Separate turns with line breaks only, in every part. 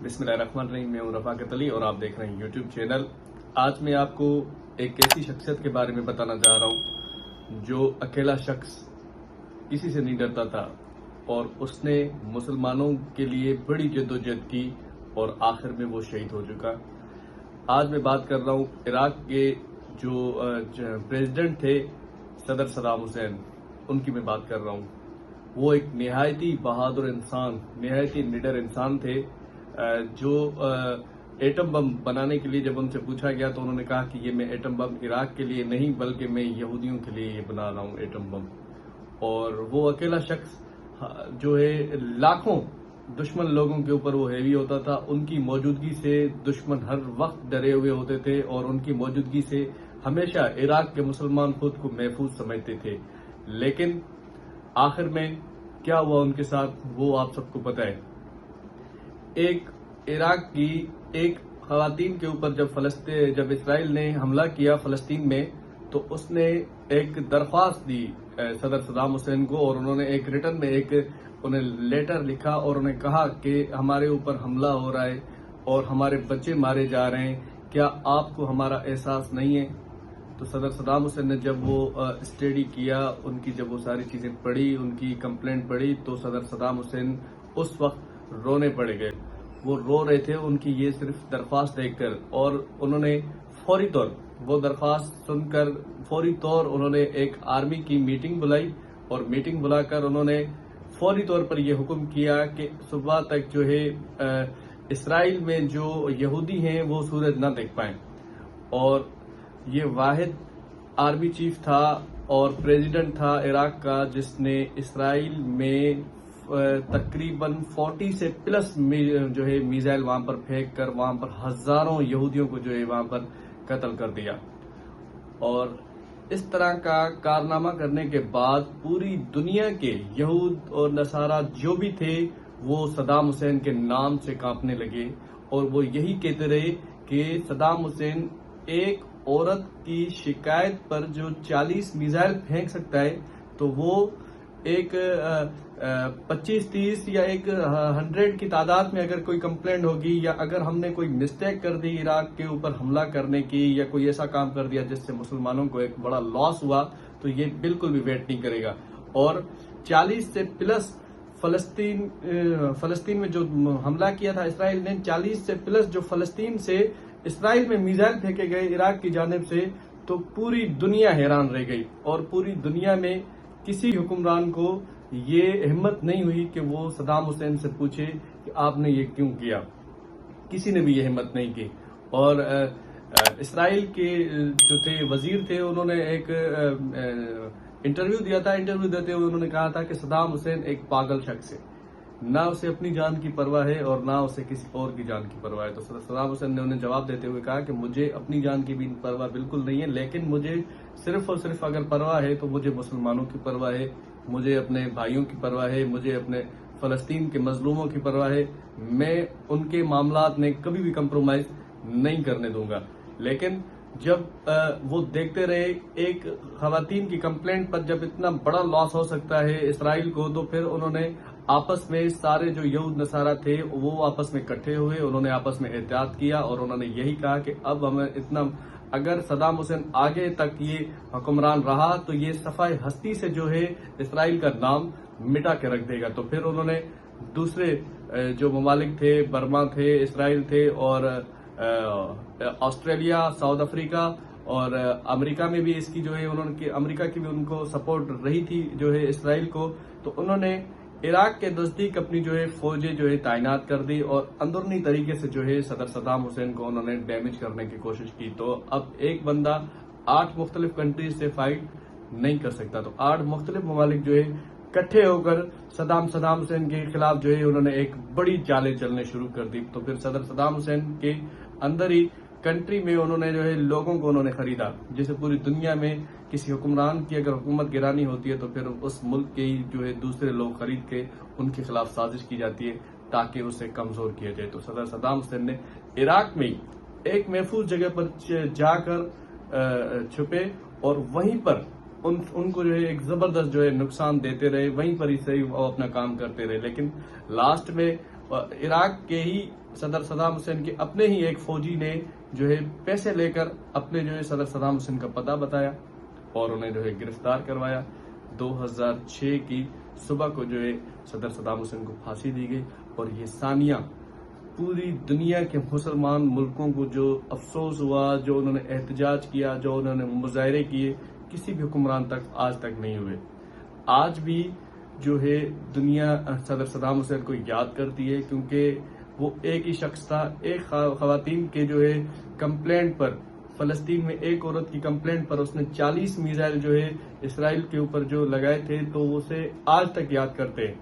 बिस्मिल्लाहिर्रहमानिर्रहीम। मैं हूं रफाकत अली और आप देख रहे हैं यूट्यूब चैनल। आज मैं आपको एक ऐसी शख्सियत के बारे में बताना चाह रहा हूं जो अकेला शख्स किसी से नहीं डरता था और उसने मुसलमानों के लिए बड़ी जद्दोजहद की और आखिर में वो शहीद हो चुका। आज मैं बात कर रहा हूं इराक के जो प्रेसिडेंट थे सदर सदाम हुसैन, उनकी मैं बात कर रहा हूं। वो एक निहायती बहादुर इंसान, निहायती निडर इंसान थे जो एटम बम बनाने के लिए जब उनसे पूछा गया तो उन्होंने कहा कि ये मैं एटम बम इराक के लिए नहीं बल्कि मैं यहूदियों के लिए ये बना रहा हूँ एटम बम। और वो अकेला शख्स जो है लाखों दुश्मन लोगों के ऊपर वो हैवी होता था। उनकी मौजूदगी से दुश्मन हर वक्त डरे हुए होते थे और उनकी मौजूदगी से हमेशा इराक के मुसलमान खुद को महफूज समझते थे। लेकिन आखिर में क्या हुआ उनके साथ वो आप सबको पता है। एक इराक की एक खवातीन के ऊपर जब इसराइल ने हमला किया फलस्तीन में, तो उसने एक दरख्वास्त दी सदर सदाम हुसैन को और उन्होंने एक रिटर्न में एक उन्हें लेटर लिखा और उन्हें कहा कि हमारे ऊपर हमला हो रहा है और हमारे बच्चे मारे जा रहे हैं, क्या आपको हमारा एहसास नहीं है। तो सदर सदाम हुसैन ने जब वो स्टडी किया, उनकी जब वो सारी चीजें पढ़ी, उनकी कंप्लेंट पढ़ी, तो सदर सदाम हुसैन उस वक्त रोने पड़ गए। वो रो रहे थे उनकी ये सिर्फ दरख्वास्त देखकर, और उन्होंने फौरी तौर वो दरख्वास्त सुनकर फौरी तौर उन्होंने एक आर्मी की मीटिंग बुलाई और मीटिंग बुलाकर उन्होंने फौरी तौर पर यह हुक्म किया कि सुबह तक जो है इसराइल में जो यहूदी हैं वो सूरज न देख पाएं। और ये वाहिद आर्मी चीफ था और प्रेसिडेंट था इराक का जिसने इसराइल में तकरीबन 40 से प्लस जो है मिसाइल वहां पर फेंक कर वहां पर हजारों यहूदियों को जो है वहां पर कत्ल कर दिया। और इस तरह का कारनामा करने के बाद पूरी दुनिया के यहूद और नसारा जो भी थे वो सदाम हुसैन के नाम से कांपने लगे और वो यही कहते रहे कि सदाम हुसैन एक औरत की शिकायत पर जो 40 मिसाइल फेंक सकता है, तो वो एक 25-30 या एक 100 की तादाद में अगर कोई कंप्लेंट होगी या अगर हमने कोई मिस्टेक कर दी इराक के ऊपर हमला करने की या कोई ऐसा काम कर दिया जिससे मुसलमानों को एक बड़ा लॉस हुआ, तो ये बिल्कुल भी वेट नहीं करेगा। और 40 से प्लस फलस्तीन में जो हमला किया था इसराइल ने, 40 से प्लस जो फलस्तीन से इसराइल में मिसाइल फेंके गए इराक की जानिब से, तो पूरी दुनिया हैरान रह गई और पूरी दुनिया में किसी हुक्मरान को ये हिम्मत नहीं हुई कि वो सदाम हुसैन से पूछे कि आपने ये क्यों किया। किसी ने भी ये हिम्मत नहीं की। और इसराइल के जो थे वजीर थे, उन्होंने एक इंटरव्यू दिया था। इंटरव्यू देते हुए उन्होंने कहा था कि सदाम हुसैन एक पागल शख्स है, ना उसे अपनी जान की परवाह है और ना उसे किसी और की जान की परवाह है। तो सदाम हुसैन ने उन्हें जवाब देते हुए कहा कि मुझे अपनी जान की भी परवाह बिल्कुल नहीं है, लेकिन मुझे सिर्फ और सिर्फ अगर परवाह है तो मुझे मुसलमानों की परवाह है, मुझे अपने भाइयों की परवाह है, मुझे अपने फलस्तीन के मजलूमों की परवाह है। मैं उनके मामलात में कभी भी कंप्रोमाइज नहीं करने दूंगा। लेकिन जब वो देखते रहे एक खवातीन की कंप्लेंट पर जब इतना बड़ा लॉस हो सकता है इसराइल को, तो फिर उन्होंने आपस में सारे जो यहूद नसारा थे वो आपस में इकट्ठे हुए, उन्होंने आपस में एहतियात किया और उन्होंने यही कहा कि अब हमें इतना, अगर सदाम हुसैन आगे तक ये हुक्मरान रहा तो ये सफाई हस्ती से जो है इसराइल का नाम मिटा के रख देगा। तो फिर उन्होंने दूसरे जो ममालिक थे, बर्मा थे, इसराइल थे और ऑस्ट्रेलिया, साउथ अफ्रीका और अमेरिका में भी इसकी जो है उन्होंने अमेरिका की भी उनको सपोर्ट रही थी जो है इसराइल को। तो उन्होंने इराक के नजदीक अपनी जो है फौजें जो है तैनात कर दी और अंदरूनी तरीके से जो है सदर सदाम हुसैन को उन्होंने डैमेज करने की कोशिश की। तो अब एक बंदा 8 मुख्तलिफ कंट्रीज से फाइट नहीं कर सकता, तो 8 मुख्तलिफ ममालिक जो है इकट्ठे होकर सदाम हुसैन के खिलाफ जो है उन्होंने एक बड़ी चालें चलने शुरू कर दी। तो फिर सदर सदाम हुसैन के अंदर ही कंट्री में उन्होंने जो है लोगों को उन्होंने खरीदा। जैसे पूरी दुनिया में किसी हुक्मरान की अगर हुकूमत गिरानी होती है तो फिर उस मुल्क के ही जो है दूसरे लोग खरीद के उनके खिलाफ साजिश की जाती है ताकि उसे कमजोर किया जाए। तो सदर सदाम हुसैन ने इराक में एक महफूज जगह पर जाकर छुपे और वहीं पर उनको जो है एक जबरदस्त जो है नुकसान देते रहे, वहीं पर ही सही वो अपना काम करते रहे। लेकिन लास्ट में عراق کے ہی صدر صدام حسین کے اپنے ہی ایک فوجی نے جو ہے پیسے لے کر اپنے جو ہے صدر صدام حسین کا پتہ بتایا اور انہیں جو ہے گرفتار کروایا۔ 2006 کی صبح کو جو ہے صدر صدام حسین کو پھانسی دی گئی، اور یہ ثانیہ پوری دنیا کے مسلمان ملکوں کو جو افسوس ہوا، جو انہوں نے احتجاج کیا، جو انہوں نے مظاہرے کیے، کسی بھی حکمران تک آج تک نہیں ہوئے۔ آج بھی جو ہے دنیا صدر صدام حسین کو یاد کرتی ہے، کیونکہ وہ ایک ہی شخص تھا۔ ایک خواتین کے جو ہے کمپلینٹ پر، فلسطین میں ایک عورت کی کمپلینٹ پر اس نے 40 میزائل جو ہے اسرائیل کے اوپر جو لگائے تھے، تو اسے آج تک یاد کرتے ہیں۔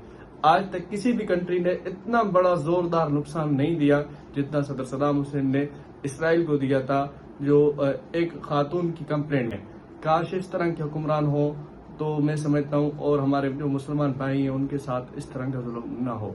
آج تک کسی بھی کنٹری نے اتنا بڑا زوردار نقصان نہیں دیا جتنا صدر صدام حسین نے اسرائیل کو دیا تھا، جو ایک خاتون کی کمپلینٹ ہے۔ کاش اس طرح کے حکمران ہو تو میں سمجھتا ہوں، اور ہمارے جو مسلمان بھائی ہیں ان کے ساتھ اس طرح کا ظلم نہ ہو۔